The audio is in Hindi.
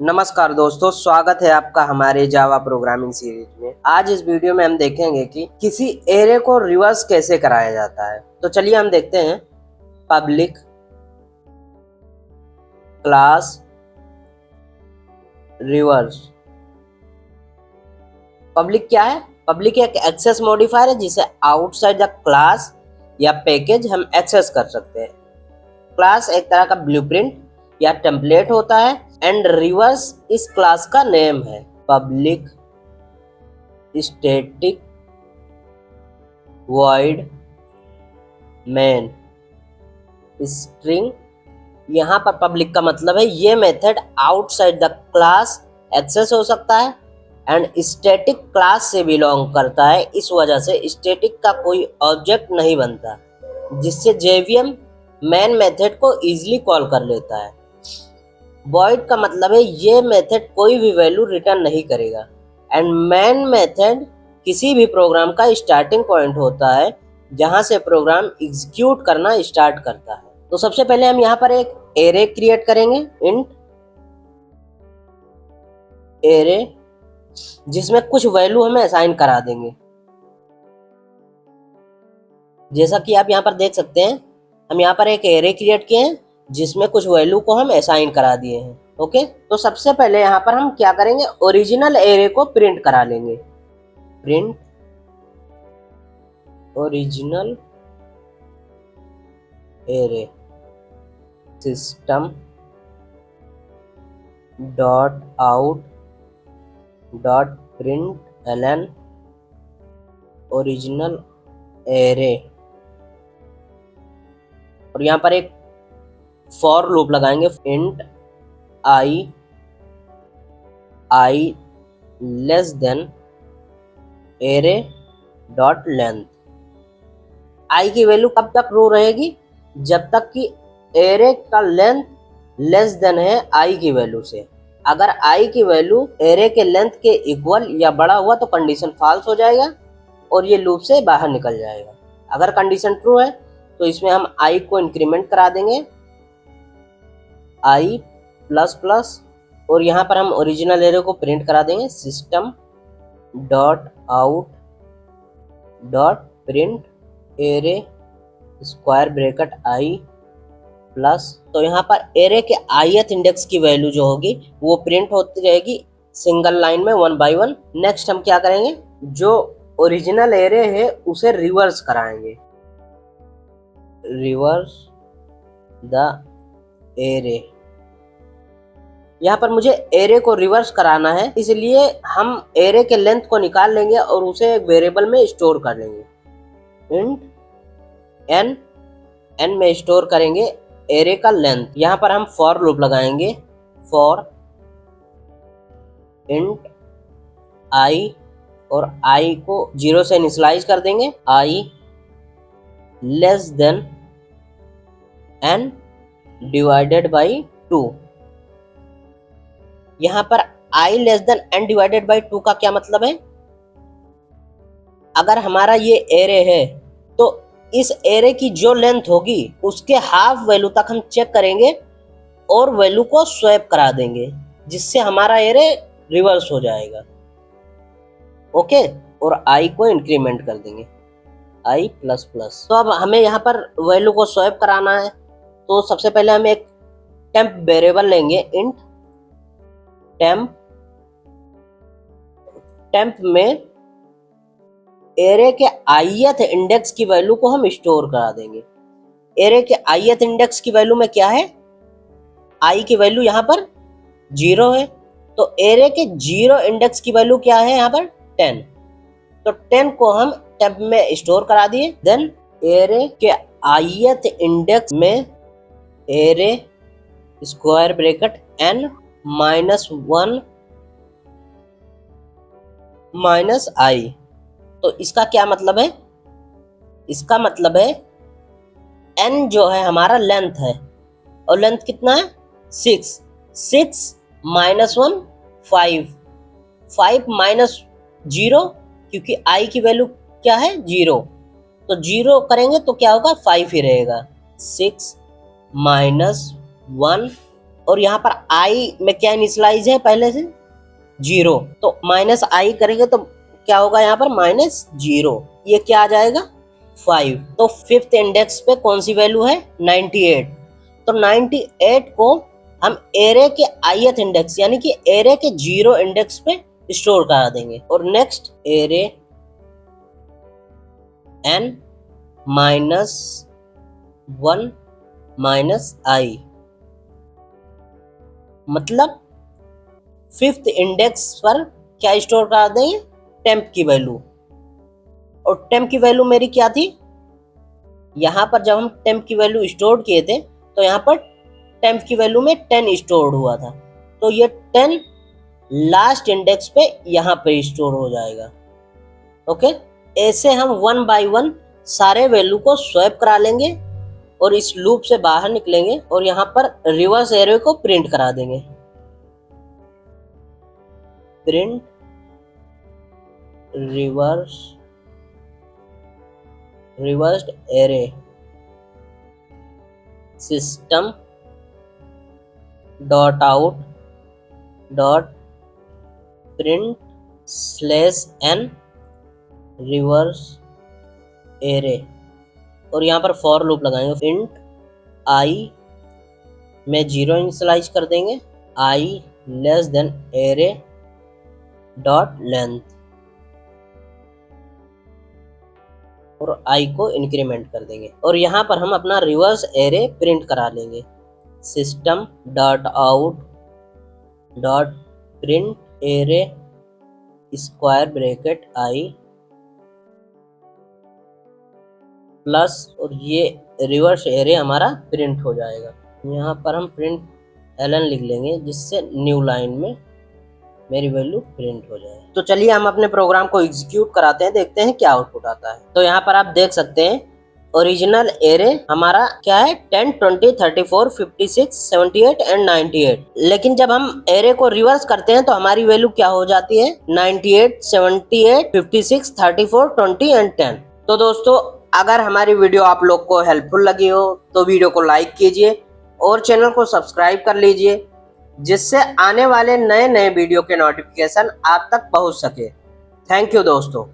नमस्कार दोस्तों, स्वागत है आपका हमारे जावा प्रोग्रामिंग सीरीज में। आज इस वीडियो में हम देखेंगे कि किसी एरे को रिवर्स कैसे कराया जाता है। तो चलिए हम देखते हैं। Public class reverse. पब्लिक क्या है? पब्लिक एक एक्सेस मॉडिफायर है जिसे आउटसाइड द क्लास या पैकेज हम एक्सेस कर सकते हैं। क्लास एक तरह का ब्लूप्रिंट या टेम्पलेट होता है एंड रिवर्स इस क्लास का नेम है। Public static void main string. यहाँ पर पब्लिक का मतलब है ये method outside the class access हो सकता है एंड स्टैटिक क्लास से बिलोंग करता है। इस वजह से स्टैटिक का कोई ऑब्जेक्ट नहीं बनता, जिससे जेवीएम मेन मेथड को इजीली कॉल कर लेता है। वॉइड का मतलब है ये मेथड कोई भी वैल्यू रिटर्न नहीं करेगा एंड मेन मेथड किसी भी प्रोग्राम का स्टार्टिंग पॉइंट होता है जहां से प्रोग्राम एग्जीक्यूट करना स्टार्ट करता है। तो सबसे पहले हम यहाँ पर एक एरे क्रिएट करेंगे, इंट एरे, जिसमें कुछ वैल्यू हमें असाइन करा देंगे। जैसा कि आप यहाँ पर देख सकते हैं, हम यहाँ पर एक एरे क्रिएट किए हैं जिसमें कुछ वैल्यू को हम असाइन करा दिए हैं। ओके, तो सबसे पहले यहाँ पर हम क्या करेंगे, ओरिजिनल एरे को प्रिंट करा लेंगे। Print original array system dot out dot println original array. और यहाँ पर एक फॉर लूप लगाएंगे, int I less than array dot length. I की वैल्यू कब तक ट्रू रहेगी? जब तक कि एरे का लेंथ लेस देन है आई की वैल्यू से। अगर आई की वैल्यू एरे के लेंथ के इक्वल या बड़ा हुआ तो कंडीशन फॉल्स हो जाएगा और ये लूप से बाहर निकल जाएगा। अगर कंडीशन ट्रू है तो इसमें हम आई को इंक्रीमेंट करा देंगे, आई प्लस प्लस, और यहाँ पर हम ओरिजिनल एरे को प्रिंट करा देंगे, system dot out dot print array square bracket I plus. तो यहाँ पर एरे के ith इंडेक्स की वैल्यू जो होगी वो प्रिंट होती रहेगी सिंगल लाइन में 1 by 1। नेक्स्ट हम क्या करेंगे, जो ओरिजिनल एरे है उसे रिवर्स कराएंगे। Reverse the array. यहाँ पर मुझे एरे को रिवर्स कराना है, इसलिए हम एरे के लेंथ को निकाल लेंगे और उसे एक वेरिएबल में स्टोर कर लेंगे। इंट एन में स्टोर करेंगे एरे का लेंथ। यहाँ पर हम फॉर लूप लगाएंगे, फॉर इंट आई, और आई को 0 से इनिशियलाइज कर देंगे, I less than n divided by 2। यहाँ पर i less than n divided by 2 का क्या मतलब है? अगर हमारा ये एरे है तो इस एरे की जो लेंथ होगी उसके हाफ वैल्यू तक हम चेक करेंगे और वैल्यू को स्वैप करा देंगे, जिससे हमारा एरे रिवर्स हो जाएगा। ओके, और i को इंक्रीमेंट कर देंगे, i प्लस प्लस। तो अब हमें यहाँ पर वैल्यू को स्वैप कराना है, तो सबसे पहले हम एक टेम्प वेरिएबल लेंगे, इंट टेम्प में एरे के ith इंडेक्स की वैल्यू को हम स्टोर करा देंगे। एरे के ith इंडेक्स की वैल्यू में क्या है, i की वैल्यू यहाँ पर 0 है, तो एरे के 0 इंडेक्स की वैल्यू क्या है यहाँ पर 10। तो 10 को हम टेम्प में स्टोर करा दिए। देन एरे के ith इंडेक्स में array square bracket n -1 minus I. तो इसका क्या मतलब है? इसका मतलब है n जो है हमारा लेंथ है, और लेंथ कितना है 6 माइनस 1 5 माइनस 0, क्योंकि i की वैल्यू क्या है 0, तो 0 करेंगे तो क्या होगा 5 ही रहेगा। 6 -1 और यहाँ पर आई में क्या इनिशियलाइज है पहले से 0, तो माइनस आई करेंगे तो क्या होगा यहाँ पर -0, ये क्या आ जाएगा 5। तो फिफ्थ इंडेक्स पे कौन सी वैल्यू है 98, तो 98 को हम एरे के ith इंडेक्स यानी कि एरे के 0 इंडेक्स पे स्टोर करा देंगे। और नेक्स्ट एरे n -1 -i, मतलब फिफ्थ इंडेक्स पर क्या स्टोर करा देंगे टेम्प की वैल्यू। और टेम्प की वैल्यू मेरी क्या थी, यहाँ पर जब हम टेम्प की वैल्यू स्टोर किए थे तो यहाँ पर टेम्प की वैल्यू में 10 स्टोर हुआ था, तो ये 10 लास्ट इंडेक्स पे यहाँ पे स्टोर हो जाएगा। ओके, ऐसे हम 1 बाय 1 सारे वैल्यू को स्वैप करा लेंगे और इस लूप से बाहर निकलेंगे और यहाँ पर रिवर्स एरे को प्रिंट करा देंगे। Print reversed array system dot out dot print /n reverse array, और यहाँ पर फॉर लूप लगाएंगे। इंट आई में 0 इनिशियलाइज कर देंगे, i less than array dot length, और i को इंक्रीमेंट कर देंगे। और यहाँ पर हम अपना रिवर्स एरे प्रिंट करा लेंगे। System dot out dot print array square bracket i plus, और ये रिवर्स एरे हमारा प्रिंट हो जाएगा। यहाँ पर हम प्रिंट ln लिख लेंगे जिससे न्यू लाइन में मेरी वैल्यू प्रिंट हो जाए। तो चलिए हम अपने प्रोग्राम को एग्जीक्यूट कराते हैं, देखते हैं क्या आउटपुट आता है। तो यहाँ पर आप देख सकते हैं ओरिजिनल एरे हमारा क्या है 10, 20, 34, 56, 78 एंड 98। लेकिन जब हम एरे को रिवर्स करते हैं तो हमारी वैल्यू क्या हो जाती है 98, 78, 56, 34, 20 एंड 10। तो दोस्तों अगर हमारी वीडियो आप लोग को हेल्पफुल लगी हो तो वीडियो को लाइक कीजिए और चैनल को सब्सक्राइब कर लीजिए, जिससे आने वाले नए वीडियो के नोटिफिकेशन आप तक पहुंच सके। थैंक यू दोस्तों।